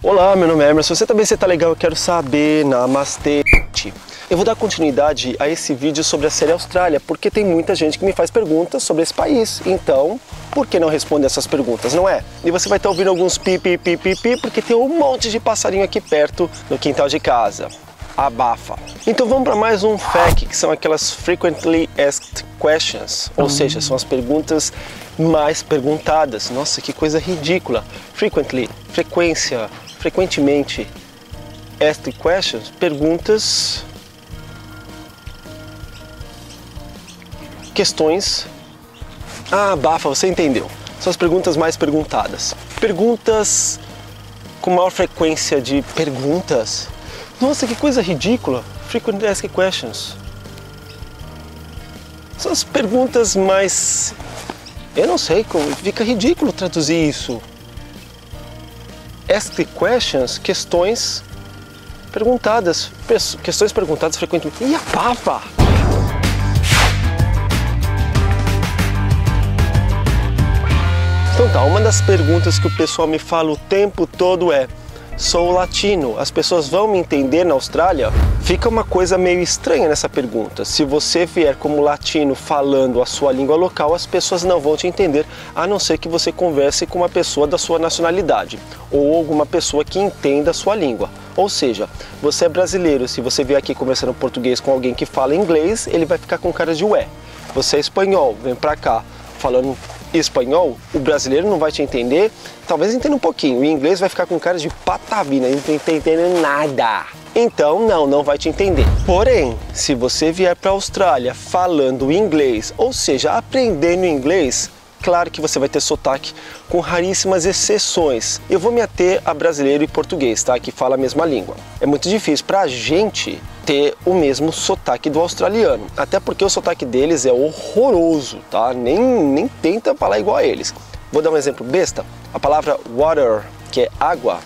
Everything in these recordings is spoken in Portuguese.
Olá, meu nome é Emerson, você tá legal, eu quero saber, namastê. Eu vou dar continuidade a esse vídeo sobre a série Austrália, porque tem muita gente que me faz perguntas sobre esse país, então, por que não responder essas perguntas, não é? E você vai estar ouvindo alguns pi, porque tem um monte de passarinho aqui perto no quintal de casa. Abafa. Então vamos para mais um FAQ, que são aquelas Frequently Asked Questions, ou seja, são as perguntas mais perguntadas. Nossa, que coisa ridícula. Frequently, frequência, frequentemente. Asked Questions, perguntas, questões. Ah, abafa, você entendeu. São as perguntas mais perguntadas. Perguntas com maior frequência de perguntas. Nossa, que coisa ridícula! Frequently Asked Questions. São as perguntas mais... Eu não sei, fica ridículo traduzir isso. Asked Questions, questões perguntadas. Questões perguntadas frequentemente. E a papa? Então tá, uma das perguntas que o pessoal me fala o tempo todo é: sou latino, as pessoas vão me entender na Austrália? Fica uma coisa meio estranha nessa pergunta. Se você vier como latino falando a sua língua local, as pessoas não vão te entender, a não ser que você converse com uma pessoa da sua nacionalidade ou alguma pessoa que entenda a sua língua. Ou seja, você é brasileiro, se você vier aqui conversando português com alguém que fala inglês, ele vai ficar com cara de ué. Você é espanhol, vem pra cá falando espanhol, o brasileiro não vai te entender, talvez entenda um pouquinho, o inglês vai ficar com cara de patavina, não tá entendendo nada. Então não vai te entender. Porém, se você vier para a Austrália falando inglês, ou seja, aprendendo inglês, claro que você vai ter sotaque, com raríssimas exceções. Eu vou me ater a brasileiro e português, tá? Que fala a mesma língua. É muito difícil para a gente ter o mesmo sotaque do australiano, até porque o sotaque deles é horroroso, tá? Nem tenta falar igual a eles. Vou dar um exemplo besta. A palavra water, que é água,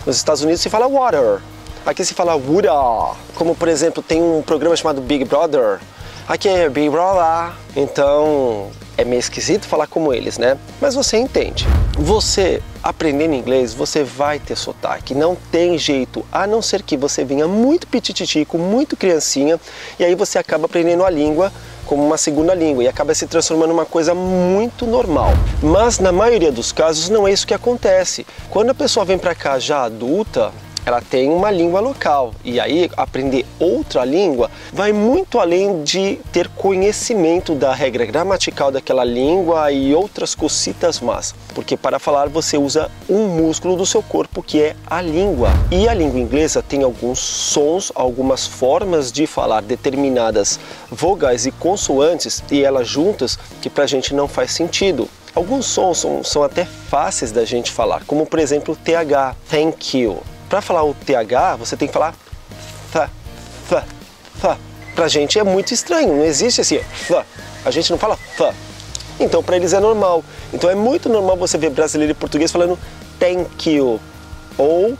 nos Estados Unidos se fala water, aqui se fala water. Como por exemplo, tem um programa chamado Big Brother, aqui é Big Brother, então é meio esquisito falar como eles, né? Mas você entende. Você aprendendo inglês, você vai ter sotaque, não tem jeito, a não ser que você venha muito pitititico, muito criancinha, e aí você acaba aprendendo a língua como uma segunda língua e acaba se transformando numa coisa muito normal. Mas na maioria dos casos não é isso que acontece. Quando a pessoa vem para cá já adulta, ela tem uma língua local, e aí aprender outra língua vai muito além de ter conhecimento da regra gramatical daquela língua e outras cositas más, porque para falar você usa um músculo do seu corpo que é a língua. E a língua inglesa tem alguns sons, algumas formas de falar determinadas vogais e consoantes, e elas juntas, que pra gente não faz sentido. Alguns sons são até fáceis da gente falar, como por exemplo o TH, thank you. Para falar o TH, você tem que falar th. Pra gente é muito estranho, não existe esse th. A gente não fala th. Então para eles é normal. Então é muito normal você ver brasileiro e português falando thank you ou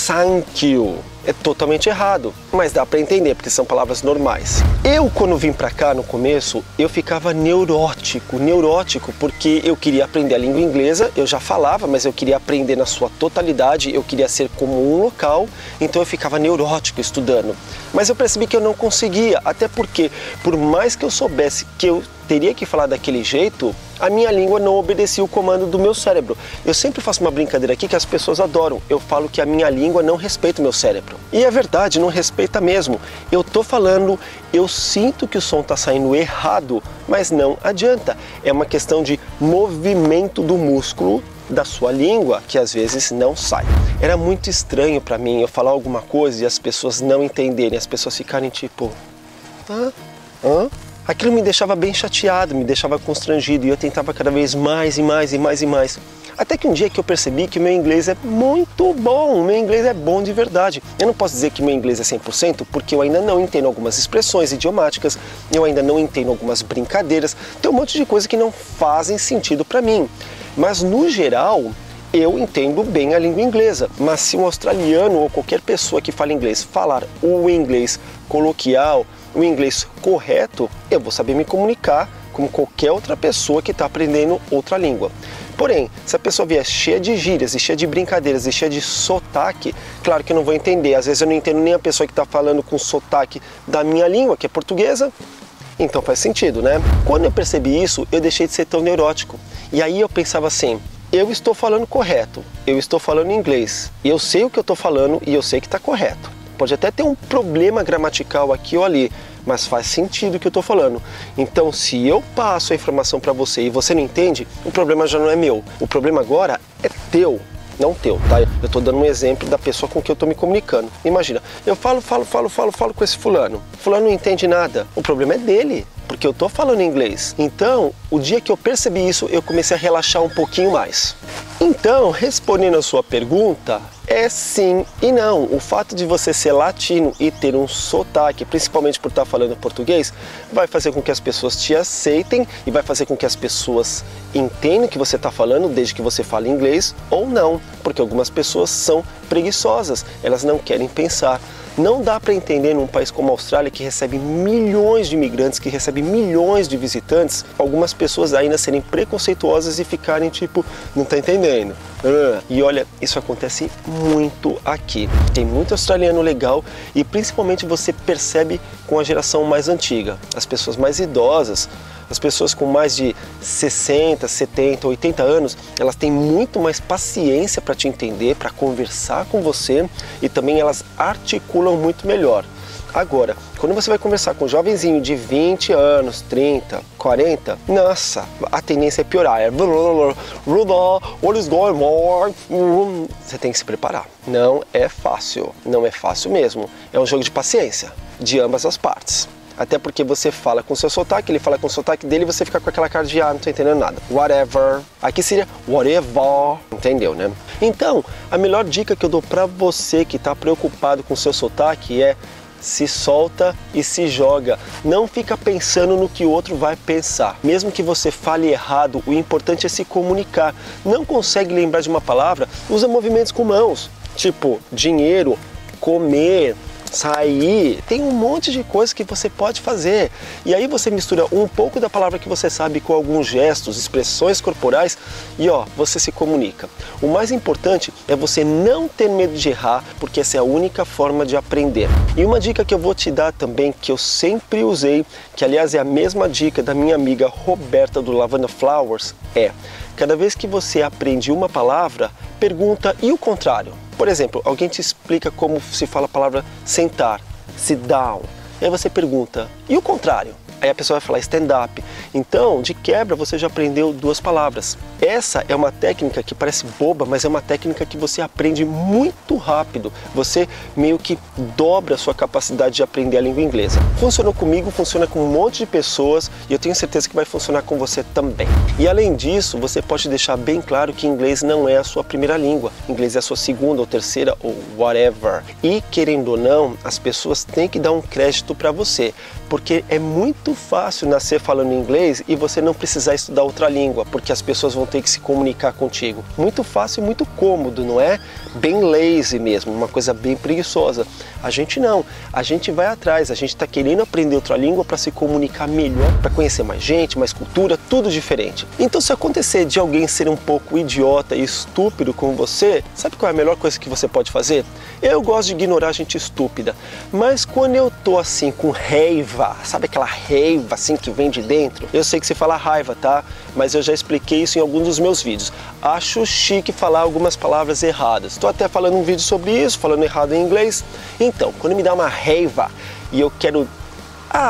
thank you. É totalmente errado, mas dá para entender, porque são palavras normais. Eu, quando vim para cá no começo, eu ficava neurótico, porque eu queria aprender a língua inglesa, eu já falava, mas eu queria aprender na sua totalidade, eu queria ser como um local, então eu ficava neurótico estudando. Mas eu percebi que eu não conseguia, até porque, por mais que eu soubesse que eu teria que falar daquele jeito, a minha língua não obedecia o comando do meu cérebro. Eu sempre faço uma brincadeira aqui que as pessoas adoram. Eu falo que a minha língua não respeita o meu cérebro. E é verdade, não respeita mesmo. Eu tô falando, eu sinto que o som tá saindo errado, mas não adianta. É uma questão de movimento do músculo da sua língua, que às vezes não sai. Era muito estranho para mim eu falar alguma coisa e as pessoas não entenderem, as pessoas ficarem tipo... Hã? Aquilo me deixava bem chateado, me deixava constrangido, e eu tentava cada vez mais. Até que um dia que eu percebi que o meu inglês é muito bom, o meu inglês é bom de verdade. Eu não posso dizer que meu inglês é 100%, porque eu ainda não entendo algumas expressões idiomáticas, eu ainda não entendo algumas brincadeiras, tem um monte de coisa que não fazem sentido para mim. Mas no geral, eu entendo bem a língua inglesa, mas se um australiano ou qualquer pessoa que fala inglês falar o inglês coloquial, o inglês correto, eu vou saber me comunicar como qualquer outra pessoa que está aprendendo outra língua. Porém, se a pessoa vier cheia de gírias e cheia de brincadeiras e cheia de sotaque, claro que eu não vou entender. Às vezes eu não entendo nem a pessoa que está falando com sotaque da minha língua, que é portuguesa. Então faz sentido, né? Quando eu percebi isso, eu deixei de ser tão neurótico. E aí eu pensava assim, eu estou falando correto, eu estou falando inglês, eu sei o que eu estou falando e eu sei que está correto. Pode até ter um problema gramatical aqui ou ali, mas faz sentido o que eu estou falando. Então, se eu passo a informação para você e você não entende, o problema já não é meu. O problema agora é teu, não teu, tá? Eu estou dando um exemplo da pessoa com quem eu estou me comunicando. Imagina, eu falo com esse fulano. Fulano não entende nada. O problema é dele, porque eu estou falando inglês. Então, o dia que eu percebi isso, eu comecei a relaxar um pouquinho mais. Então, respondendo a sua pergunta, é sim e não. O fato de você ser latino e ter um sotaque, principalmente por estar falando português, vai fazer com que as pessoas te aceitem e vai fazer com que as pessoas entendam o que você está falando, desde que você fale inglês ou não, porque algumas pessoas são preguiçosas, elas não querem pensar. Não dá para entender num país como a Austrália, que recebe milhões de imigrantes, que recebe milhões de visitantes, algumas pessoas ainda serem preconceituosas e ficarem tipo, não tá entendendo. E olha, isso acontece muito aqui. Tem muito australiano legal e principalmente você percebe com a geração mais antiga, as pessoas mais idosas. As pessoas com mais de 60, 70, 80 anos, elas têm muito mais paciência para te entender, para conversar com você e também elas articulam muito melhor. Agora, quando você vai conversar com um jovenzinho de 20 anos, 30, 40, nossa, a tendência é piorar. É what is going on? Você tem que se preparar. Não é fácil, não é fácil mesmo. É um jogo de paciência, de ambas as partes. Até porque você fala com o seu sotaque, ele fala com o sotaque dele e você fica com aquela cara de não tô entendendo nada. Whatever. Aqui seria whatever. Entendeu, né? Então, a melhor dica que eu dou pra você que tá preocupado com o seu sotaque é se solta e se joga. Não fica pensando no que o outro vai pensar. Mesmo que você fale errado, o importante é se comunicar. Não consegue lembrar de uma palavra? Usa movimentos com mãos. Tipo, dinheiro, comer, sair, tem um monte de coisas que você pode fazer. E aí você mistura um pouco da palavra que você sabe com alguns gestos, expressões corporais e você se comunica. O mais importante é você não ter medo de errar, porque essa é a única forma de aprender. E uma dica que eu vou te dar também, que eu sempre usei, que aliás é a mesma dica da minha amiga Roberta do Lavanda Flowers, é: cada vez que você aprende uma palavra, pergunta e o contrário. Por exemplo, alguém te explica como se fala a palavra sentar, sit down. E aí você pergunta, e o contrário? Aí a pessoa vai falar stand up. Então, de quebra, você já aprendeu duas palavras. Essa é uma técnica que parece boba, mas é uma técnica que você aprende muito rápido. Você meio que dobra a sua capacidade de aprender a língua inglesa. Funcionou comigo, funciona com um monte de pessoas e eu tenho certeza que vai funcionar com você também. E além disso, você pode deixar bem claro que inglês não é a sua primeira língua. Inglês é a sua segunda ou terceira ou whatever. E querendo ou não, as pessoas têm que dar um crédito para você, porque é muito fácil nascer falando inglês e você não precisar estudar outra língua, porque as pessoas vão ter que se comunicar contigo. Muito fácil e muito cômodo, não é? Bem lazy mesmo, uma coisa bem preguiçosa. A gente não, a gente vai atrás, a gente está querendo aprender outra língua para se comunicar melhor, para conhecer mais gente, mais cultura, tudo diferente. Então, se acontecer de alguém ser um pouco idiota e estúpido com você, sabe qual é a melhor coisa que você pode fazer? Eu gosto de ignorar gente estúpida, mas quando eu tô assim com raiva, sabe aquela raiva assim que vem de dentro? Eu sei que você fala raiva, tá? Mas eu já expliquei isso em alguns dos meus vídeos. Acho chique falar algumas palavras erradas. Estou até falando um vídeo sobre isso, falando errado em inglês. Então, quando me dá uma raiva e eu quero...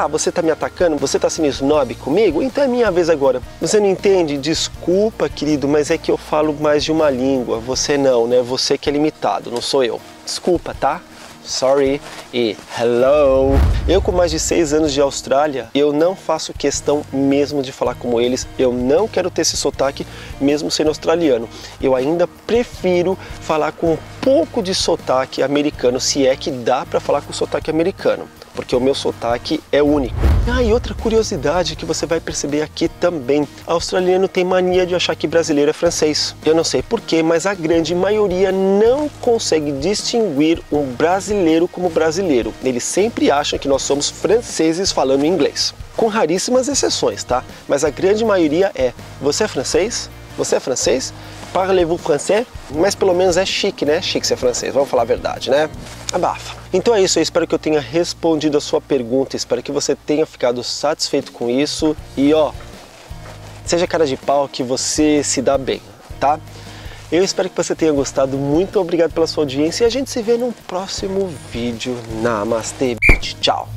você tá me atacando? Você tá sendo snob comigo? Então é minha vez agora. Você não entende? Desculpa, querido, mas é que eu falo mais de uma língua. Você não, né? Você que é limitado, não sou eu. Desculpa, tá? Sorry e hello. Eu com mais de 6 anos de Austrália, eu não faço questão mesmo de falar como eles. Eu não quero ter esse sotaque mesmo sendo australiano. Eu ainda prefiro falar com um pouco de sotaque americano, se é que dá para falar com sotaque americano, porque o meu sotaque é único. E outra curiosidade que você vai perceber aqui também, australiano tem mania de achar que brasileiro é francês. Eu não sei porquê, mas a grande maioria não consegue distinguir um brasileiro como brasileiro. Eles sempre acham que nós somos franceses falando inglês. Com raríssimas exceções, tá? Mas a grande maioria é: você é francês? Você é francês? Parlez-vous français? Mas pelo menos é chique, né? Chique ser francês, vamos falar a verdade, né? Abafa. Então é isso, eu espero que eu tenha respondido a sua pergunta, espero que você tenha ficado satisfeito com isso e ó, seja cara de pau que você se dá bem, tá? Eu espero que você tenha gostado, muito obrigado pela sua audiência e a gente se vê no próximo vídeo. Namastê, tchau!